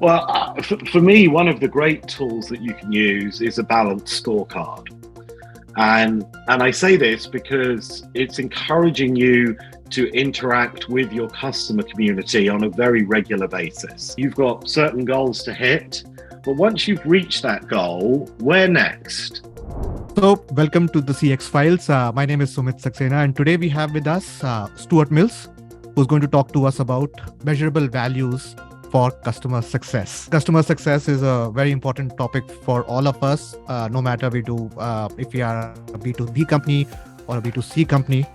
Well, for me, one of the great tools that you can use is a balanced scorecard. And I say this because it's encouraging you to interact with your customer community on a very regular basis. You've got certain goals to hit, but once you've reached that goal, where next? So, welcome to the CX Files. My name is Sumit Saxena, and today we have with us Stuart Mills, who's going to talk to us about measurable values for customer success. Customer success is a very important topic for all of us, no matter if we are a B2B company or a B2C company.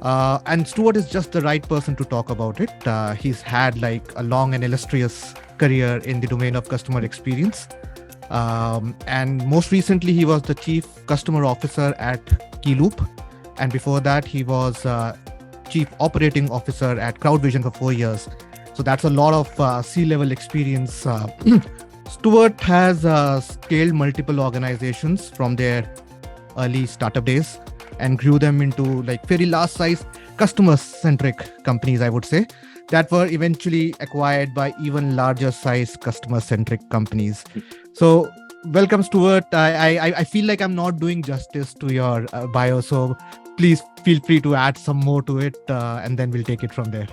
And Stuart is just the right person to talk about it. He's had like a long and illustrious career in the domain of customer experience. And most recently, he was the Chief Customer Officer at Keyloop. And before that, he was Chief Operating Officer at CrowdVision for 4 years. So that's a lot of C-level experience. Stuart has scaled multiple organizations from their early startup days and grew them into like very large size customer-centric companies, I would say, that were eventually acquired by even larger size customer-centric companies. So welcome, Stuart. I feel like I'm not doing justice to your bio, so please feel free to add some more to it, and then we'll take it from there.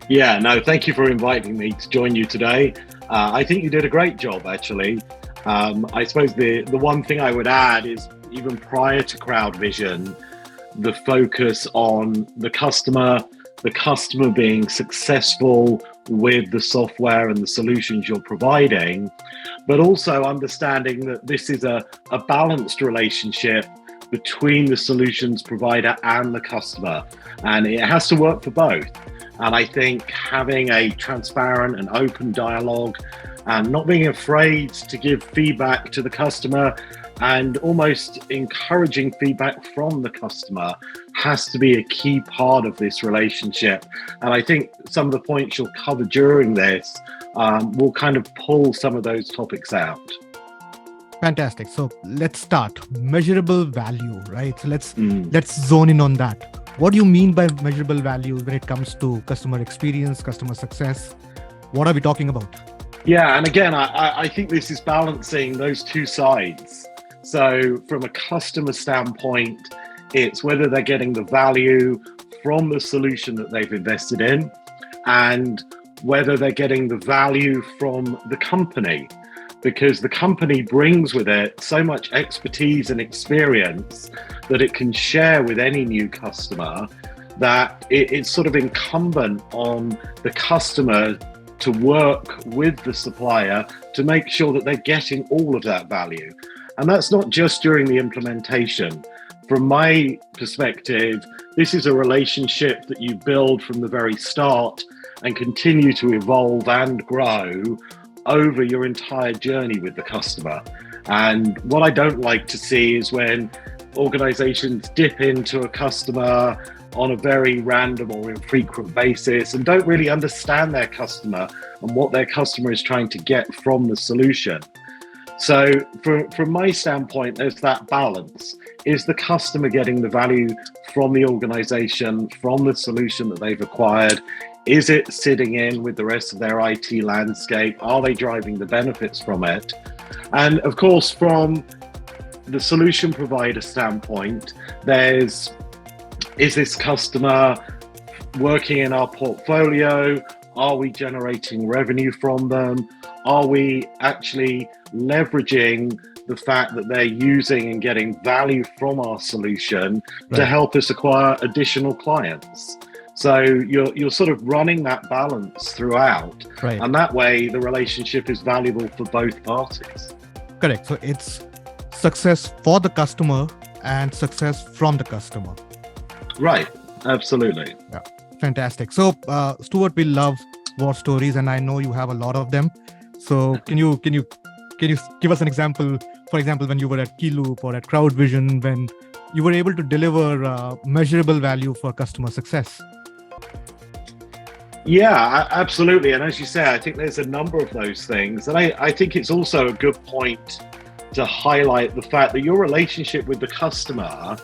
Yeah, no, thank you for inviting me to join you today. I think you did a great job, actually. I suppose the one thing I would add is even prior to CrowdVision, the focus on the customer being successful with the software and the solutions you're providing, but also understanding that this is a balanced relationship between the solutions provider and the customer, and it has to work for both. And I think having a transparent and open dialogue and not being afraid to give feedback to the customer and almost encouraging feedback from the customer has to be a key part of this relationship. And I think some of the points you'll cover during this will kind of pull some of those topics out. Fantastic. So let's start. Measurable value, right? So let's zone in on that. What do you mean by measurable value when it comes to customer experience, customer success? What are we talking about? Yeah, and again, I think this is balancing those two sides. So from a customer standpoint, it's whether they're getting the value from the solution that they've invested in and whether they're getting the value from the company, because the company brings with it so much expertise and experience that it can share with any new customer that it's sort of incumbent on the customer to work with the supplier to make sure that they're getting all of that value. And that's not just during the implementation. From my perspective, this is a relationship that you build from the very start and continue to evolve and grow over your entire journey with the customer. And what I don't like to see is when organizations dip into a customer on a very random or infrequent basis and don't really understand their customer and what their customer is trying to get from the solution. So from my standpoint, there's that balance. Is the customer getting the value from the organization, from the solution that they've acquired? Is it sitting in with the rest of their IT landscape? Are they driving the benefits from it? And of course, from the solution provider standpoint, is this customer working in our portfolio? Are we generating revenue from them? Are we actually leveraging the fact that they're using and getting value from our solution to help us acquire additional clients? So you're sort of running that balance throughout, and that way the relationship is valuable for both parties. Correct. So it's success for the customer and success from the customer. Right. Absolutely. Yeah. Fantastic. So Stuart, we love war stories, and I know you have a lot of them. So can you give us an example? For example, when you were at Keyloop or at CrowdVision, when you were able to deliver measurable value for customer success. Yeah, absolutely. And as you say, I think there's a number of those things. And I think it's also a good point to highlight the fact that your relationship with the customer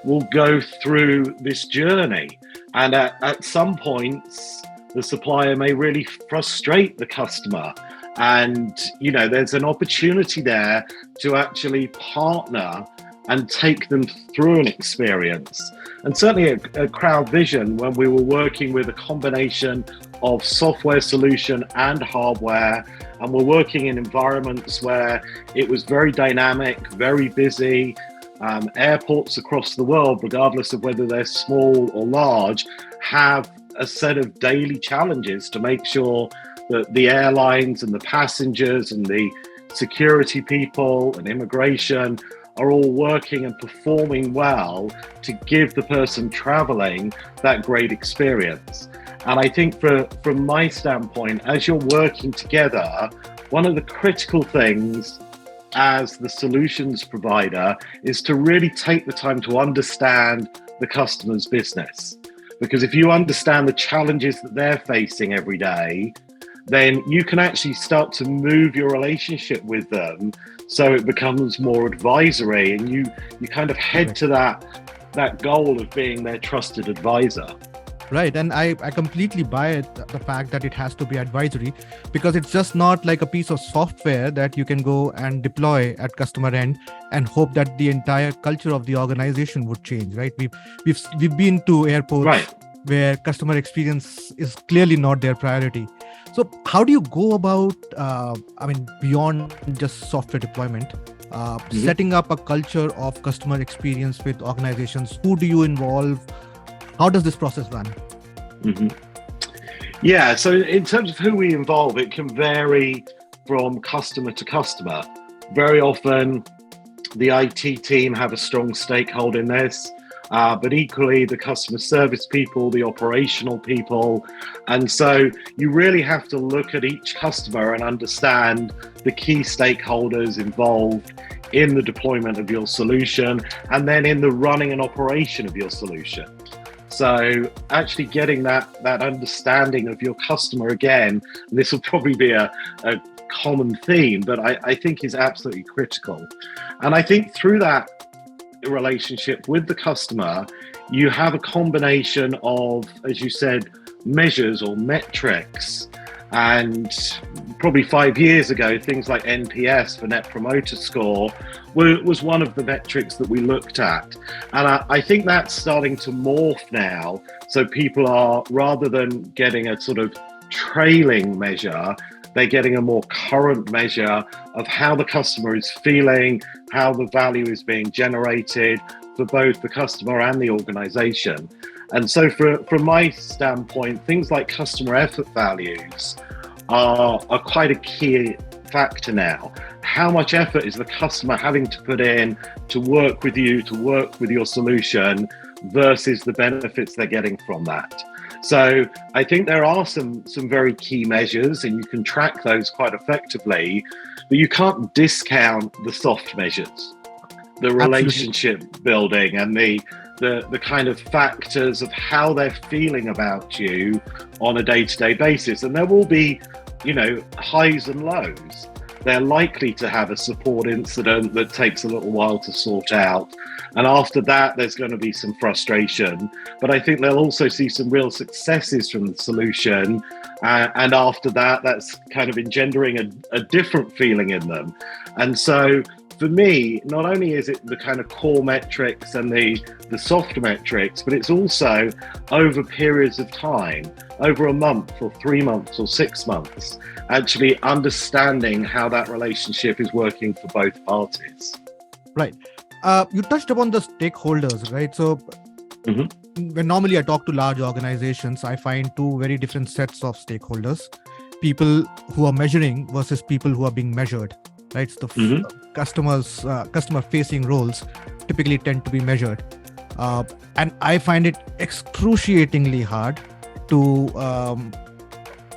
will go through this journey. And at some points, the supplier may really frustrate the customer. And, there's an opportunity there to actually partner and take them through an experience. And certainly at CrowdVision, when we were working with a combination of software solution and hardware, and we're working in environments where it was very dynamic, very busy. Airports across the world, regardless of whether they're small or large, have a set of daily challenges to make sure that the airlines and the passengers and the security people and immigration are all working and performing well to give the person traveling that great experience. And I think from my standpoint, as you're working together, one of the critical things as the solutions provider is to really take the time to understand the customer's business. Because if you understand the challenges that they're facing every day, then you can actually start to move your relationship with them so it becomes more advisory, and you kind of head to that goal of being their trusted advisor. Right. And I completely buy it, the fact that it has to be advisory, because it's just not like a piece of software that you can go and deploy at customer end and hope that the entire culture of the organization would change, right? We've been to airports, right, where customer experience is clearly not their priority. So how do you go about, beyond just software deployment, setting up a culture of customer experience with organizations? Who do you involve? How does this process run? Yeah, so in terms of who we involve, it can vary from customer to customer. Very often, the IT team have a strong stakeholder in this, but equally the customer service people, the operational people. And so you really have to look at each customer and understand the key stakeholders involved in the deployment of your solution and then in the running and operation of your solution. So actually getting that understanding of your customer again, and this will probably be a common theme, but I think is absolutely critical. And I think through that relationship with the customer, you have a combination of, as you said, measures or metrics. And probably 5 years ago, things like NPS for Net Promoter Score was one of the metrics that we looked at. And I think that's starting to morph now. So people are, rather than getting a sort of trailing measure, they're getting a more current measure of how the customer is feeling, how the value is being generated for both the customer and the organization. And so from my standpoint, things like customer effort values are quite a key factor now. How much effort is the customer having to put in to work with you, to work with your solution, versus the benefits they're getting from that? So I think there are some very key measures, and you can track those quite effectively, but you can't discount the soft measures, the relationship building and the kind of factors of how they're feeling about you on a day-to-day basis. And there will be, highs and lows. They're likely to have a support incident that takes a little while to sort out. And after that, there's going to be some frustration. But I think they'll also see some real successes from the solution. And after that, that's kind of engendering a different feeling in them. And so for me, not only is it the kind of core metrics and the soft metrics, but it's also over periods of time, over a month or 3 months or 6 months, actually understanding how that relationship is working for both parties. Right. You touched upon the stakeholders, right? So when normally I talk to large organizations, I find two very different sets of stakeholders: people who are measuring versus people who are being measured. Right, so the customer-facing roles typically tend to be measured, and I find it excruciatingly hard to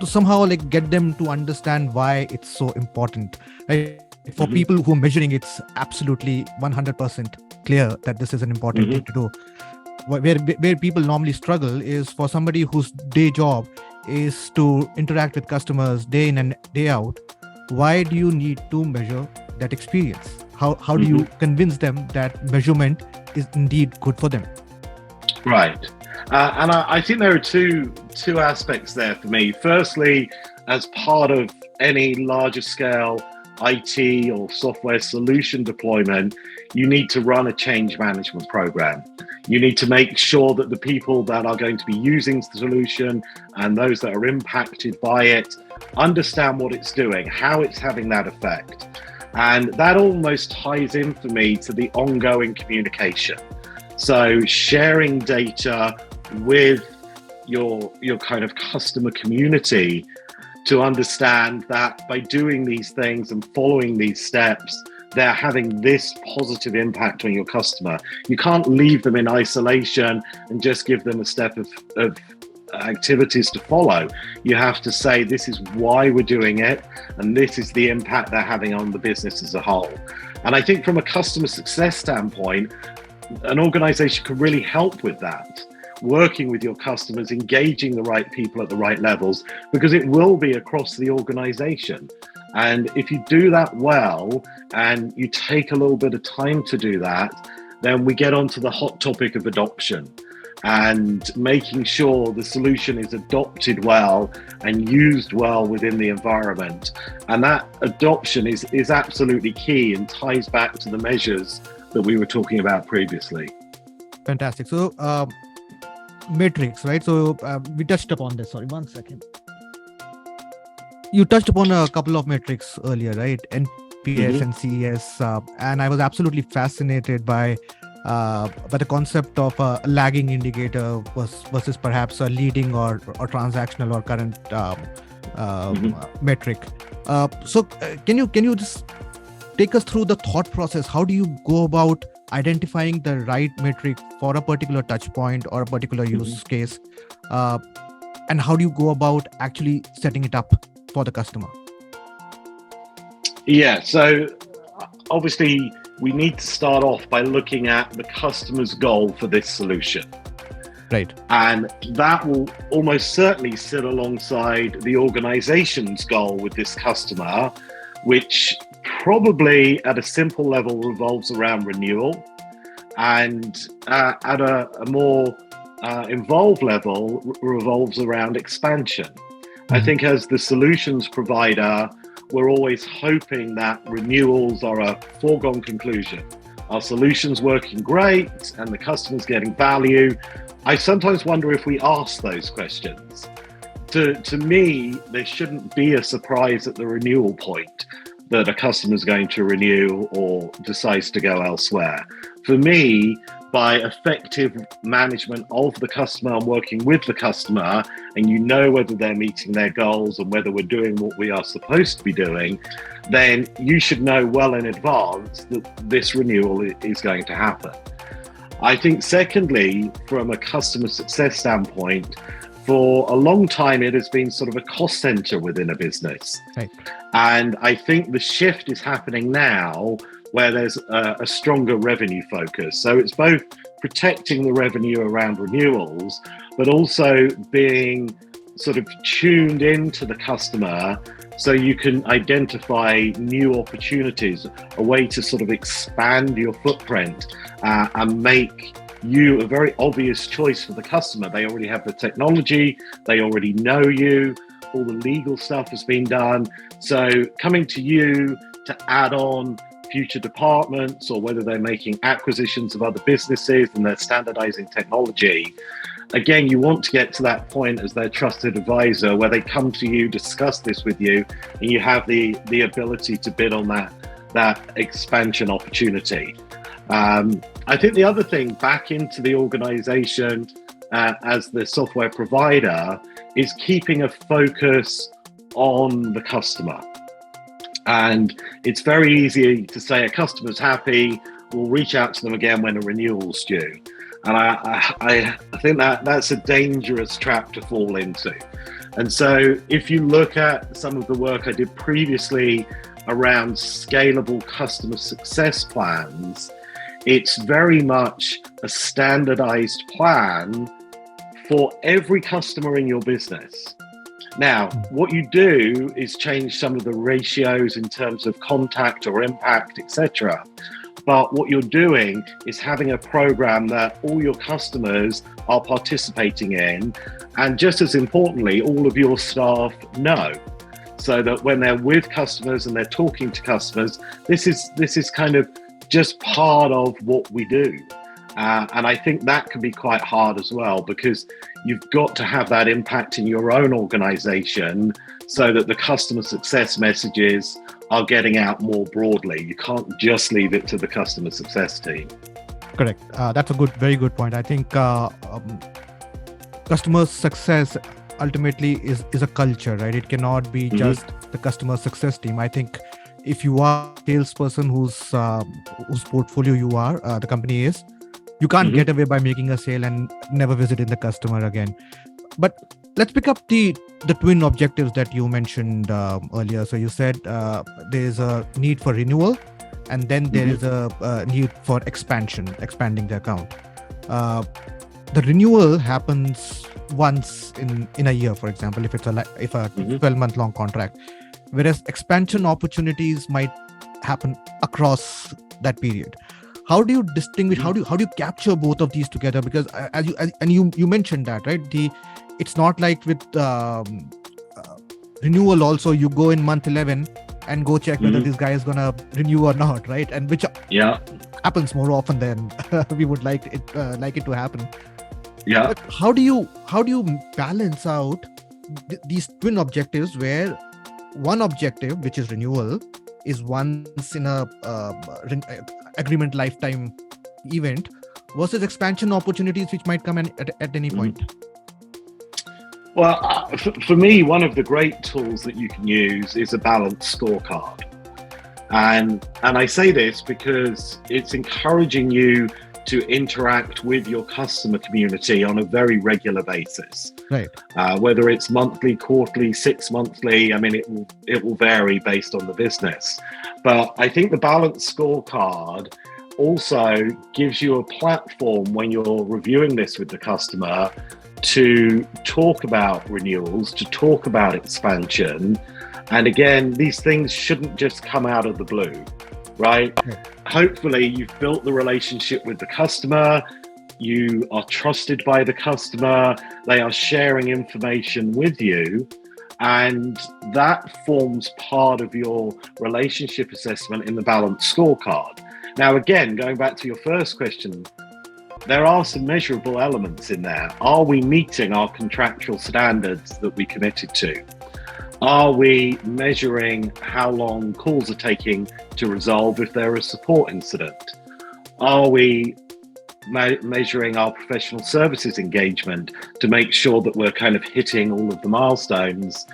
somehow get them to understand why it's so important. Right? For people who are measuring, it's absolutely 100% clear that this is an important thing to do. Where people normally struggle is for somebody whose day job is to interact with customers day in and day out. Why do you need to measure that experience? How do you convince them that measurement is indeed good for them? Right. And I think there are two aspects there for me. Firstly, as part of any larger scale IT or software solution deployment, you need to run a change management program. You need to make sure that the people that are going to be using the solution and those that are impacted by it understand what it's doing, how it's having that effect. And that almost ties in for me to the ongoing communication. So sharing data with your kind of customer community to understand that by doing these things and following these steps, they're having this positive impact on your customer. You can't leave them in isolation and just give them a step of activities to follow. You have to say, this is why we're doing it, and this is the impact they're having on the business as a whole. And I think from a customer success standpoint, an organization can really help with that, working with your customers, engaging the right people at the right levels, because it will be across the organization. And if you do that well, and you take a little bit of time to do that, then we get onto the hot topic of adoption and making sure the solution is adopted well and used well within the environment. And that adoption is absolutely key and ties back to the measures that we were talking about previously. Fantastic. So, metrics, right? So we touched upon this. Sorry, 1 second. You touched upon a couple of metrics earlier, right? NPS and CES, and I was absolutely fascinated by the concept of a lagging indicator versus perhaps a leading or transactional or current metric. So can you just take us through the thought process? How do you go about identifying the right metric for a particular touch point or a particular use case? And how do you go about actually setting it up for the customer? Yeah, so obviously we need to start off by looking at the customer's goal for this solution. Right. And that will almost certainly sit alongside the organization's goal with this customer, which probably at a simple level revolves around renewal, and at a more involved level revolves around expansion. I think as the solutions provider, we're always hoping that renewals are a foregone conclusion. Our solution's working great and the customer's getting value. I sometimes wonder if we ask those questions. To me, there shouldn't be a surprise at the renewal point that a customer's going to renew or decides to go elsewhere. For me, by effective management of the customer and working with the customer, and you know whether they're meeting their goals and whether we're doing what we are supposed to be doing, then you should know well in advance that this renewal is going to happen. I think secondly, from a customer success standpoint, for a long time, it has been sort of a cost center within a business. Right. And I think the shift is happening now where there's a stronger revenue focus. So it's both protecting the revenue around renewals, but also being sort of tuned into the customer so you can identify new opportunities, a way to sort of expand your footprint and make you a very obvious choice for the customer. They already have the technology, they already know you, all the legal stuff has been done. So coming to you to add on future departments, or whether they're making acquisitions of other businesses and they're standardizing technology, again, you want to get to that point as their trusted advisor where they come to you, discuss this with you, and you have the ability to bid on that expansion opportunity. I think the other thing back into the organization as the software provider is keeping a focus on the customer. And it's very easy to say a customer's happy, we'll reach out to them again when a renewal's due. And I think that's a dangerous trap to fall into. And so if you look at some of the work I did previously around scalable customer success plans, it's very much a standardized plan for every customer in your business. Now, what you do is change some of the ratios in terms of contact or impact, etc. But what you're doing is having a program that all your customers are participating in, and just as importantly, all of your staff know. So that when they're with customers and they're talking to customers, this is kind of just part of what we do. And I think that can be quite hard as well, because you've got to have that impact in your own organization so that the customer success messages are getting out more broadly. You can't just leave it to the customer success team. Correct. That's a very good point. I think customer success ultimately is a culture, right? It cannot be just the customer success team. I think if you are a salesperson whose portfolio you are, the company is, you can't get away by making a sale and never visiting the customer again. But let's pick up the twin objectives that you mentioned earlier. So you said there's a need for renewal, and then there is a need for expanding the account. The renewal happens once in a year, for example, if it's a 12-month long contract, whereas expansion opportunities might happen across that period. How do you distinguish? How do you capture both of these together? Because you mentioned that, right? It's not like with renewal. Also, you go in month 11 and go check whether this guy is gonna renew or not, right? And which happens more often than we would like it to happen. Yeah. But how do you balance out these twin objectives, where one objective, which is renewal, is once in a agreement lifetime event, versus expansion opportunities which might come at any point? Well, for me, one of the great tools that you can use is a balanced scorecard. And I say this because it's encouraging you to interact with your customer community on a very regular basis. Right. Whether it's monthly, quarterly, 6 monthly, I mean, it will vary based on the business. But I think the balanced scorecard also gives you a platform when you're reviewing this with the customer to talk about renewals, to talk about expansion. And again, these things shouldn't just come out of the blue, right? Hopefully you've built the relationship with the customer, you are trusted by the customer, they are sharing information with you, and that forms part of your relationship assessment in the balanced scorecard. Now, again, going back to your first question, there are some measurable elements in there. Are we meeting our contractual standards that we committed to? Are we measuring how long calls are taking to resolve if there is a support incident? Are we measuring our professional services engagement to make sure that we're kind of hitting all of the milestones?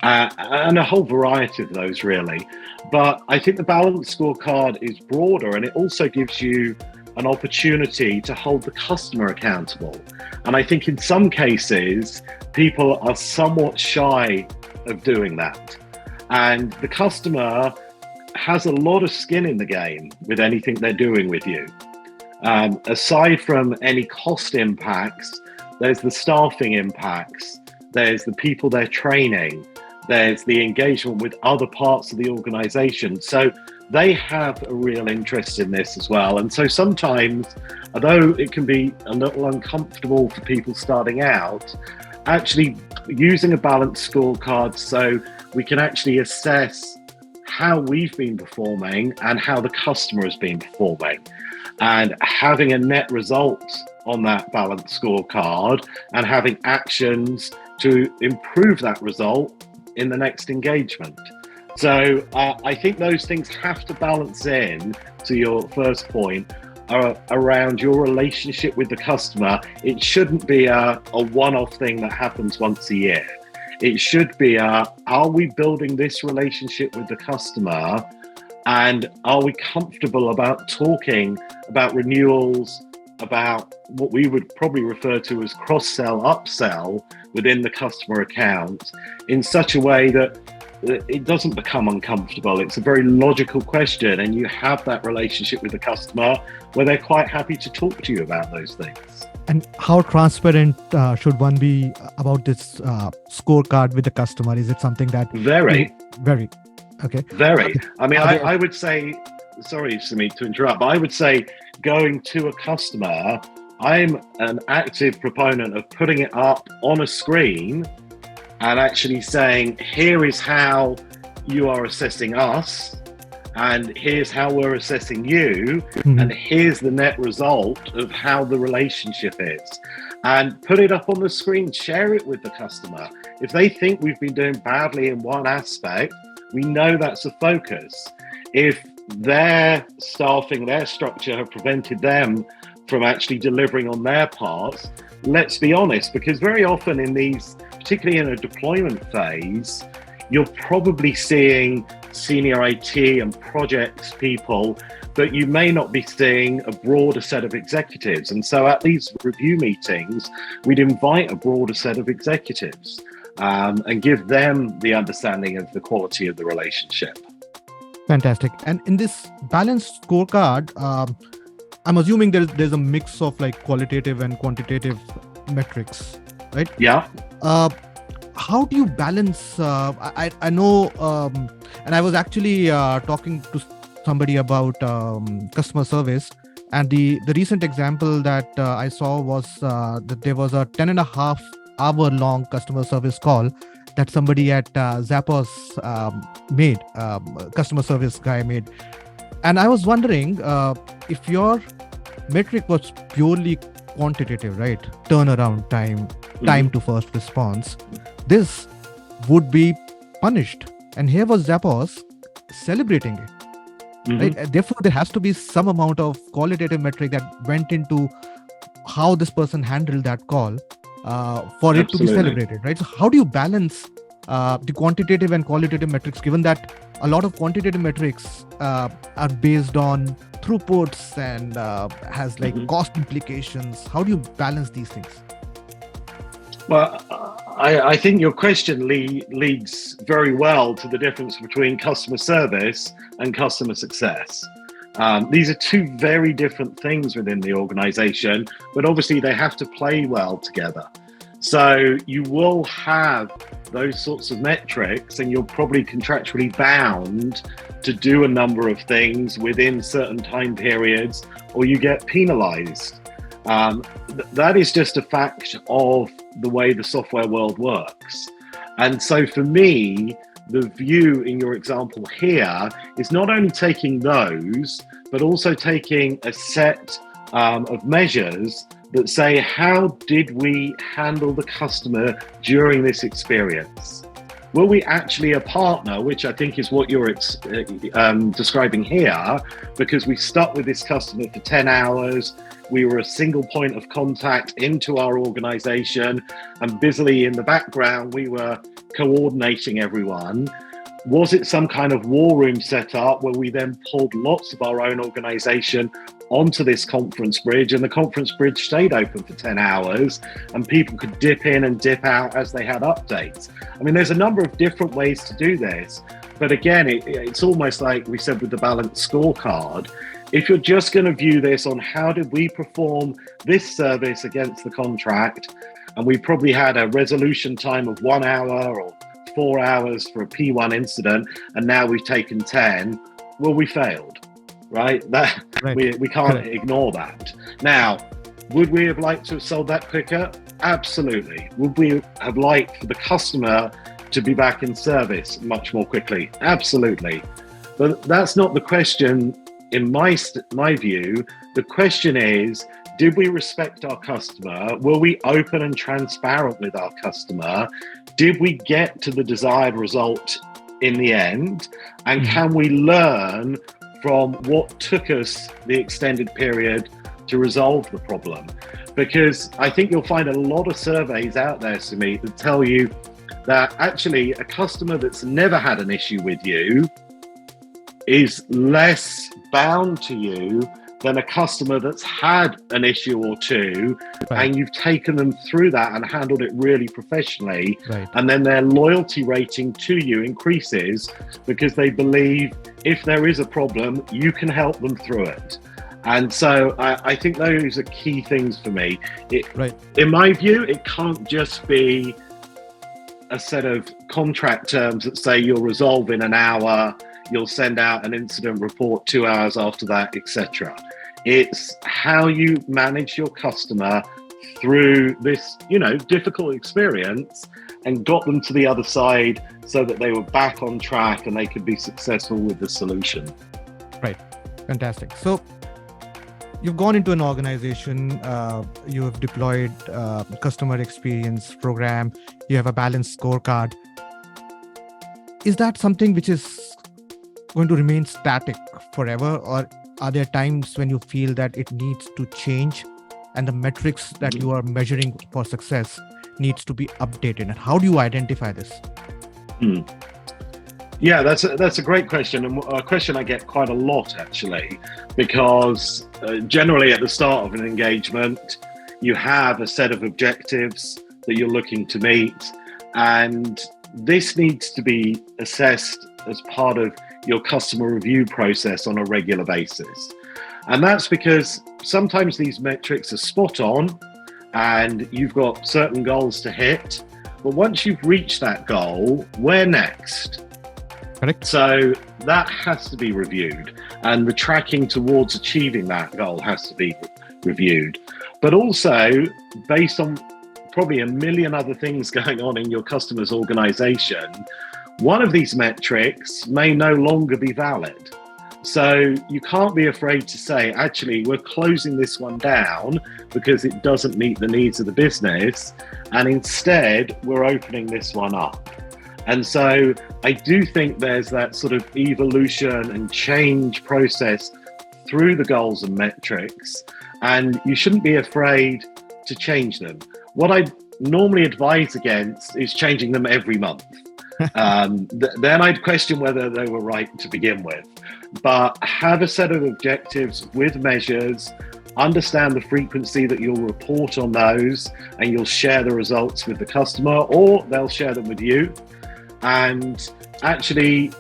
And a whole variety of those, really. But I think the balanced scorecard is broader, and it also gives you an opportunity to hold the customer accountable. And I think in some cases, people are somewhat shy of doing that. And the customer has a lot of skin in the game with anything they're doing with you. Aside from any cost impacts, there's the staffing impacts, there's the people they're training, there's the engagement with other parts of the organization. So they have a real interest in this as well. And so sometimes, although it can be a little uncomfortable for people starting out, actually using a balanced scorecard so we can actually assess how we've been performing and how the customer has been performing, and having a net result on that balanced scorecard and having actions to improve that result in the next engagement. So I think those things have to balance in to your first point around your relationship with the customer. It shouldn't be a one-off thing that happens once a year. It should be are we building this relationship with the customer, and are we comfortable about talking about renewals, about what we would probably refer to as cross-sell, upsell within the customer account in such a way that it doesn't become uncomfortable. It's a very logical question, and you have that relationship with the customer where they're quite happy to talk to you about those things. And how transparent should one be about this scorecard with the customer? Is it something that... Very. Very. Okay. Very. I mean, I would say sorry, Sumit, to interrupt, but I would say going to a customer, I'm an active proponent of putting it up on a screen and actually saying, here is how you are assessing us, and here's how we're assessing you, and here's the net result of how the relationship is. And put it up on the screen, share it with the customer. If they think we've been doing badly in one aspect, we know that's a focus. If their staffing, their structure have prevented them from actually delivering on their parts, let's be honest, because very often in these, particularly in a deployment phase, you're probably seeing senior IT and projects people, but you may not be seeing a broader set of executives. And so at these review meetings, we'd invite a broader set of executives and give them the understanding of the quality of the relationship. Fantastic. And in this balanced scorecard, I'm assuming there's a mix of like qualitative and quantitative metrics, right? Yeah. How do you balance? I know, and I was actually talking to somebody about customer service, and the recent example that I saw was that there was a 10.5-hour long customer service call that somebody at Zappos made, customer service guy made. And I was wondering if your metric was purely quantitative, right? Turnaround time, time to first response. This would be punished. And here was Zappos celebrating it. Right? Therefore, there has to be some amount of qualitative metric that went into how this person handled that call for it to be celebrated, right? So how do you balance the quantitative and qualitative metrics, given that a lot of quantitative metrics are based on throughputs and has like cost implications? How do you balance these things? Well, I think your question leads very well to the difference between customer service and customer success. These are two very different things within the organization, but obviously they have to play well together. So you will have those sorts of metrics, and you're probably contractually bound to do a number of things within certain time periods, or you get penalized. That is just a fact of the way the software world works. And so for me, the view in your example here is not only taking those, but also taking a set of measures that say, how did we handle the customer during this experience? Were we actually a partner, which I think is what you're describing here, because we stuck with this customer for 10 hours, we were a single point of contact into our organization, and busily in the background, we were coordinating everyone. Was it some kind of war room setup where we then pulled lots of our own organization onto this conference bridge, and the conference bridge stayed open for 10 hours and people could dip in and dip out as they had updates? I mean, there's a number of different ways to do this, but again, it's almost like we said with the balanced scorecard. If you're just going to view this on how did we perform this service against the contract, and we probably had a resolution time of 1 hour or 4 hours for a P1 incident, and now we've taken 10, well, we failed, right? We can't ignore that. Now, would we have liked to have sold that quicker? Absolutely. Would we have liked for the customer to be back in service much more quickly? Absolutely. But that's not the question in my view. The question is, did we respect our customer? Were we open and transparent with our customer? Did we get to the desired result in the end? And can we learn from what took us the extended period to resolve the problem? Because I think you'll find a lot of surveys out there, Sumit, that tell you that actually a customer that's never had an issue with you is less bound to you than a customer that's had an issue or two, and you've taken them through that and handled it really professionally. And then their loyalty rating to you increases because they believe if there is a problem, you can help them through it. And so I think those are key things for me. In my view, it can't just be a set of contract terms that say you'll resolve in an hour, you'll send out an incident report 2 hours after that, etc. It's how you manage your customer through this, difficult experience and got them to the other side so that they were back on track and they could be successful with the solution. Right. Fantastic. So you've gone into an organization, you have deployed a customer experience program, you have a balanced scorecard. Is that something which is going to remain static forever, or are there times when you feel that it needs to change and the metrics that you are measuring for success needs to be updated? And how do you identify this? Yeah, that's a great question, and a question I get quite a lot actually, because generally at the start of an engagement, you have a set of objectives that you're looking to meet, and this needs to be assessed as part of your customer review process on a regular basis. And that's because sometimes these metrics are spot on and you've got certain goals to hit, but once you've reached that goal, where next? Correct. So that has to be reviewed, and the tracking towards achieving that goal has to be reviewed. But also, based on probably a million other things going on in your customer's organization, one of these metrics may no longer be valid. So you can't be afraid to say, actually, we're closing this one down because it doesn't meet the needs of the business, and instead we're opening this one up. And so I do think there's that sort of evolution and change process through the goals and metrics, and you shouldn't be afraid to change them. What I normally advise against is changing them every month. Then I'd question whether they were right to begin with. But have a set of objectives with measures, understand the frequency that you'll report on those, and you'll share the results with the customer, or they'll share them with you, and actually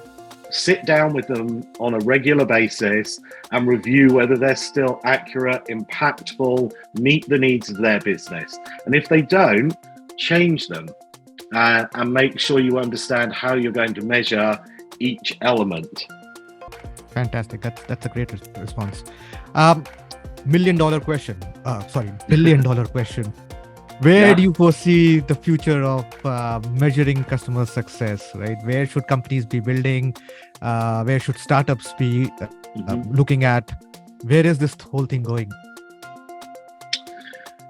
sit down with them on a regular basis and review whether they're still accurate, impactful, meet the needs of their business. And if they don't, change them and make sure you understand how you're going to measure each element. Fantastic. That's a great response. Billion dollar question. Where do you foresee the future of measuring customer success, right? Where should companies be building? Where should startups be looking at? Where is this whole thing going?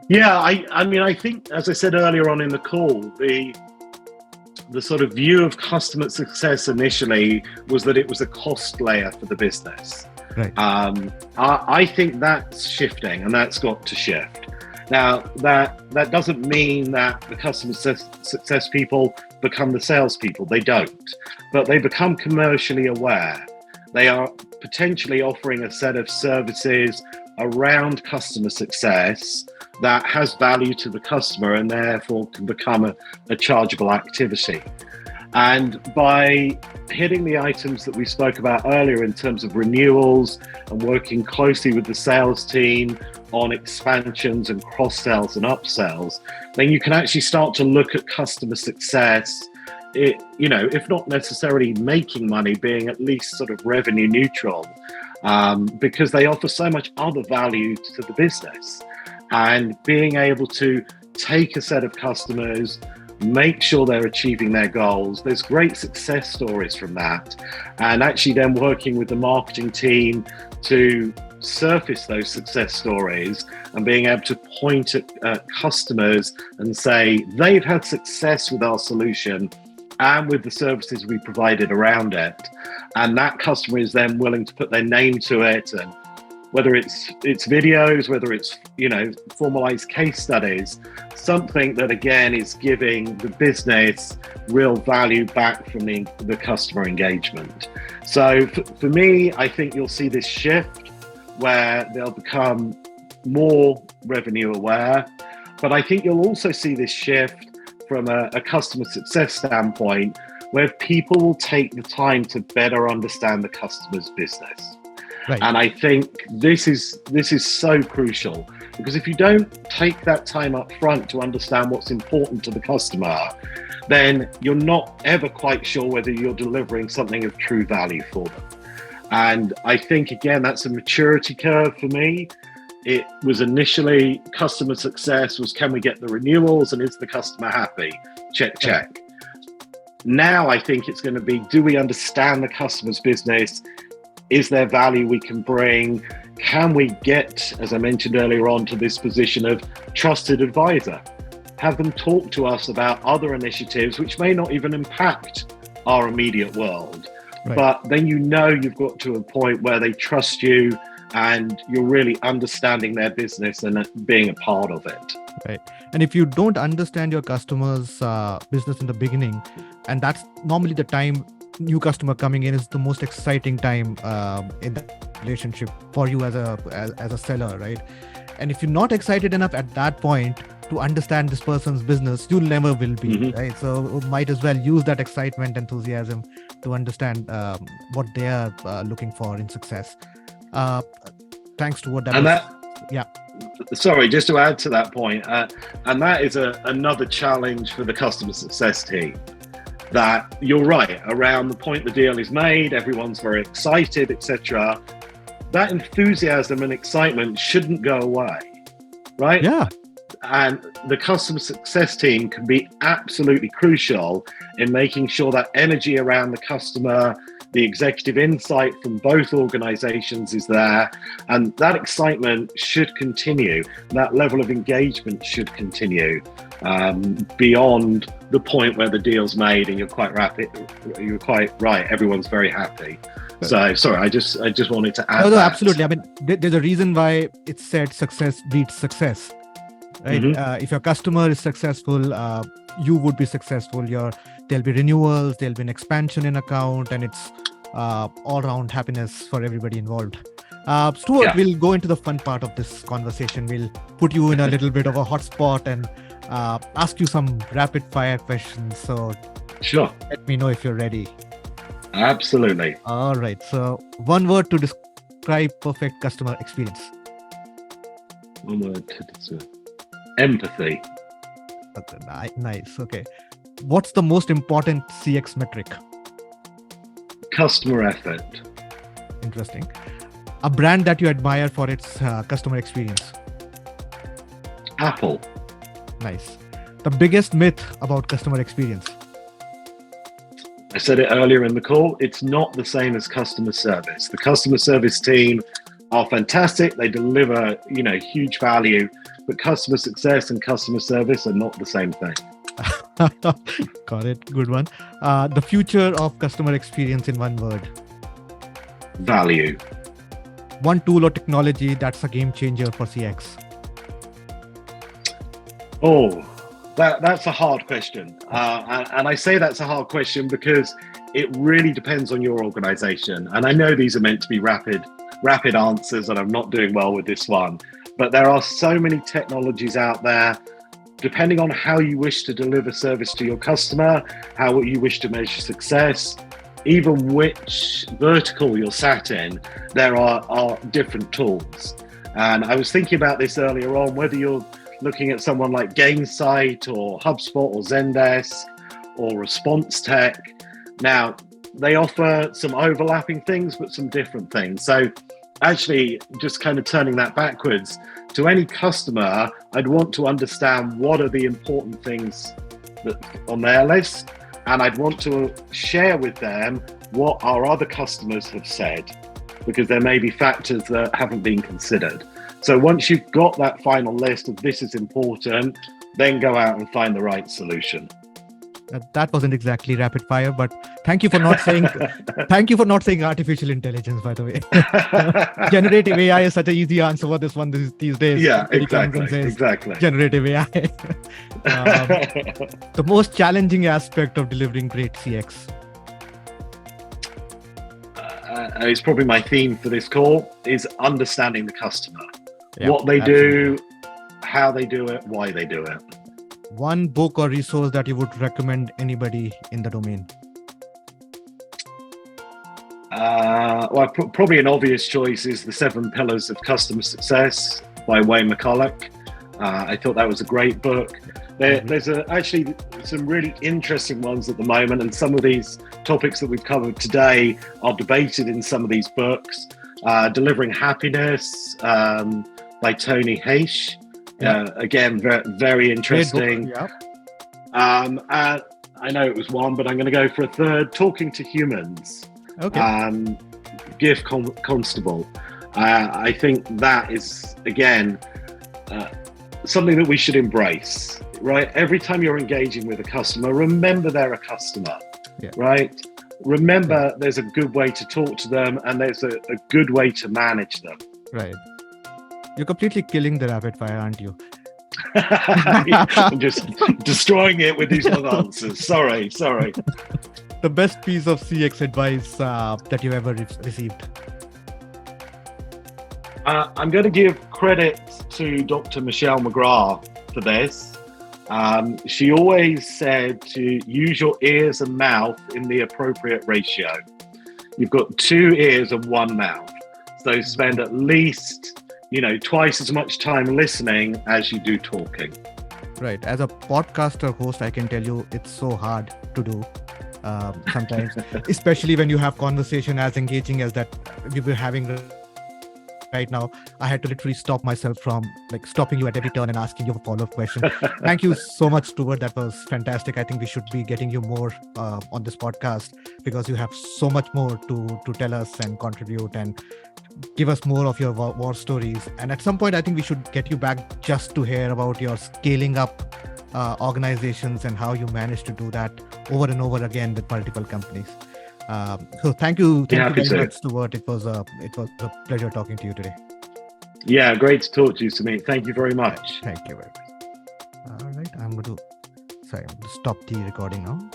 Yeah, I think, as I said earlier on in the call, the sort of view of customer success initially was that it was a cost layer for the business. Right. I think that's shifting, and that's got to shift. Now, that doesn't mean that the customer success people become the salespeople. They don't. But they become commercially aware. They are potentially offering a set of services around customer success that has value to the customer and therefore can become a chargeable activity. And by hitting the items that we spoke about earlier in terms of renewals and working closely with the sales team on expansions and cross-sells and upsells, then you can actually start to look at customer success, if not necessarily making money, being at least sort of revenue neutral, because they offer so much other value to the business. And being able to take a set of customers, make sure they're achieving their goals. There's great success stories from that. And actually then working with the marketing team to surface those success stories and being able to point at customers and say, they've had success with our solution and with the services we provided around it. And that customer is then willing to put their name to it, and whether it's videos, whether it's formalized case studies, something that again is giving the business real value back from the customer engagement. So for me, I think you'll see this shift where they'll become more revenue aware, but I think you'll also see this shift from a customer success standpoint, where people will take the time to better understand the customer's business. Right. And I think this is so crucial, because if you don't take that time up front to understand what's important to the customer, then you're not ever quite sure whether you're delivering something of true value for them. And I think, again, that's a maturity curve for me. It was initially customer success was, can we get the renewals and is the customer happy? Check, check. Now I think it's going to be, do we understand the customer's business? Is there value we can bring? Can we get, as I mentioned earlier on, to this position of trusted advisor? Have them talk to us about other initiatives which may not even impact our immediate world. Right. But then you've got to a point where they trust you and you're really understanding their business and being a part of it. Right. And if you don't understand your customer's business in the beginning, and that's normally the time new customer coming in is the most exciting time in the relationship for you as a seller, right? And if you're not excited enough at that point to understand this person's business, you never will be, right? So might as well use that excitement, enthusiasm to understand what they are looking for in success. Thanks to what that and was. Yeah. Sorry, just to add to that point, and that is another challenge for the customer success team. That you're right, around the point the deal is made, everyone's very excited, etc. That enthusiasm and excitement shouldn't go away, right? Yeah. And the customer success team can be absolutely crucial in making sure that energy around the customer, the executive insight from both organizations is there, and that excitement should continue. That level of engagement should continue beyond the point where the deal's made and you're quite right. Everyone's very happy. So sorry, I just wanted to add. No, absolutely. I mean, there's a reason why it's said success breeds success, right? If your customer is successful, you would be successful. There'll be renewals, there'll be an expansion in account, and it's all-round happiness for everybody involved. Stuart, we'll go into the fun part of this conversation. We'll put you in a little bit of a hot spot and ask you some rapid-fire questions. So sure, let me know if you're ready. Absolutely. All right. So one word to describe perfect customer experience. One word to describe. Empathy. Okay, nice. Okay. What's the most important CX metric? Customer effort. Interesting. A brand that you admire for its customer experience? Apple. Nice. The biggest myth about customer experience? I said it earlier in the call, it's not the same as customer service. The customer service team are fantastic. They deliver, huge value, but customer success and customer service are not the same thing. Got it. Good one. The future of customer experience in one word. Value. One tool or technology that's a game changer for CX. Oh, that's a hard question. And I say that's a hard question because it really depends on your organization. And I know these are meant to be rapid answers, and I'm not doing well with this one. But there are so many technologies out there, depending on how you wish to deliver service to your customer, how you wish to measure success, even which vertical you're sat in, there are different tools. And I was thinking about this earlier on, whether you're looking at someone like Gainsight or HubSpot or Zendesk or Response Tech. Now, they offer some overlapping things, but some different things. So actually, just kind of turning that backwards, to any customer, I'd want to understand what are the important things that on their list, and I'd want to share with them what our other customers have said, because there may be factors that haven't been considered. So once you've got that final list of this is important, then go out and find the right solution. That wasn't exactly rapid fire, but thank you for not saying artificial intelligence, by the way. Generative AI is such an easy answer for this one these days. Yeah, exactly. Generative AI. The most challenging aspect of delivering great CX. It's probably my theme for this call is understanding the customer. Yeah, what they absolutely. do, how they do it, why they do it. One book or resource that you would recommend anybody in the domain? Probably an obvious choice is The 7 Pillars of Customer Success by Wayne McCulloch. I thought that was a great book. There's actually some really interesting ones at the moment, and some of these topics that we've covered today are debated in some of these books. Delivering Happiness by Tony Hsieh. Again, very interesting. Yeah. And I know it was one, but I'm going to go for a third. Talking to Humans. Okay. Gift Constable. I think that is, again, something that we should embrace, right? Every time you're engaging with a customer, remember they're a customer, right? Remember there's a good way to talk to them, and there's a good way to manage them. Right. You're completely killing the rapid fire, aren't you? I'm just destroying it with these long answers. Sorry. The best piece of CX advice that you've ever received? I'm going to give credit to Dr. Michelle McGrath for this. She always said to use your ears and mouth in the appropriate ratio. You've got 2 ears and 1 mouth. So spend at least, twice as much time listening as you do talking. Right. As a podcaster host, I can tell you it's so hard to do sometimes, especially when you have conversation as engaging as that we were having right now. I had to literally stop myself from stopping you at every turn and asking you a follow-up question. Thank you so much, Stuart. That was fantastic. I think we should be getting you more on this podcast, because you have so much more to tell us and contribute and give us more of your war stories. And at some point, I think we should get you back just to hear about your scaling up organizations and how you managed to do that over and over again with multiple companies. So thank you very much, Stuart. It was a pleasure talking to you today. Yeah, great to talk to you, Sumit. Thank you very much. Thank you very much. All right, I'm going to stop the recording now.